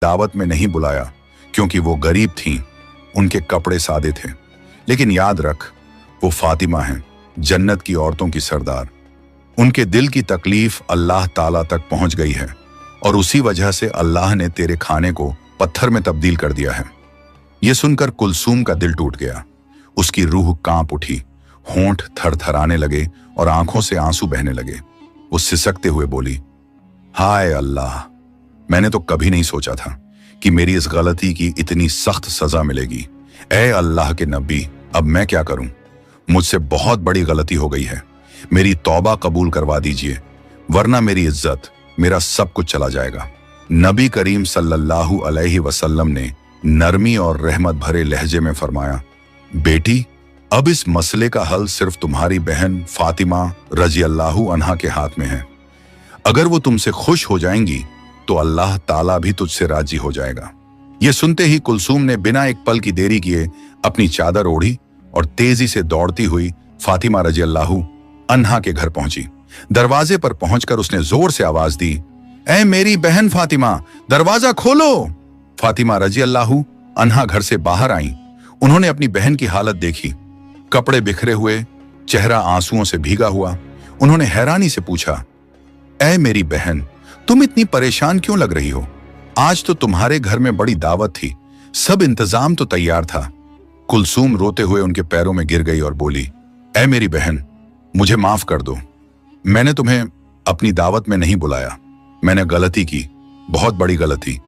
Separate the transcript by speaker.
Speaker 1: दावत में नहीं बुलाया क्योंकि वो गरीब थीं, उनके कपड़े सादे थे। लेकिन याद रख, वो फातिमा हैं, जन्नत की औरतों की सरदार। उनके दिल की तकलीफ अल्लाह ताला तक पहुंच गई है और उसी वजह से अल्लाह ने तेरे खाने को पत्थर में तब्दील कर दिया है। यह सुनकर कुलसूम का दिल टूट गया। उसकी रूह कांप उठी, होंठ थरथराने लगे और आंखों से आंसू बहने लगे। वो सिसकते हुए बोली, हाय अल्लाह, मैंने तो कभी नहीं सोचा था कि मेरी इस गलती की इतनी सख्त सजा मिलेगी। ऐ अल्लाह के नबी, अब मैं क्या करूं? मुझसे बहुत बड़ी गलती हो गई है। मेरी तौबा कबूल करवा दीजिए, वरना मेरी इज्जत, मेरा सब कुछ चला जाएगा। नबी करीम सल्लल्लाहु अलैहि वसल्लम ने नरमी और रहमत भरे लहजे में फरमाया, बेटी, अब इस मसले का हल सिर्फ तुम्हारी बहन फातिमा रजी अल्लाहु अन्हा के हाथ में है। अगर वो तुमसे खुश हो जाएंगी तो अल्लाह ताला भी तुझसे राजी हो जाएगा। यह सुनते ही कुलसूम ने बिना एक पल की देरी किए अपनी चादर ओढ़ी और तेजी से दौड़ती हुई फातिमा रजी अल्लाहु अन्हा के घर पहुंची। दरवाजे पर पहुंचकर उसने जोर से आवाज दी, ऐ मेरी बहन फातिमा, दरवाजा खोलो। फातिमा रजी अल्लाहु अन्हा घर से बाहर आई। उन्होंने अपनी बहन की हालत देखी, कपड़े बिखरे हुए, चेहरा आंसुओं से भीगा हुआ। उन्होंने हैरानी से पूछा, ऐ मेरी बहन, तुम इतनी परेशान क्यों लग रही हो? आज तो तुम्हारे घर में बड़ी दावत थी, सब इंतजाम तो तैयार था। कुलसूम रोते हुए उनके पैरों में गिर गई और बोली, ऐ मेरी बहन, मुझे माफ कर दो। मैंने तुम्हें अपनी दावत में नहीं बुलाया। मैंने गलती की, बहुत बड़ी गलती।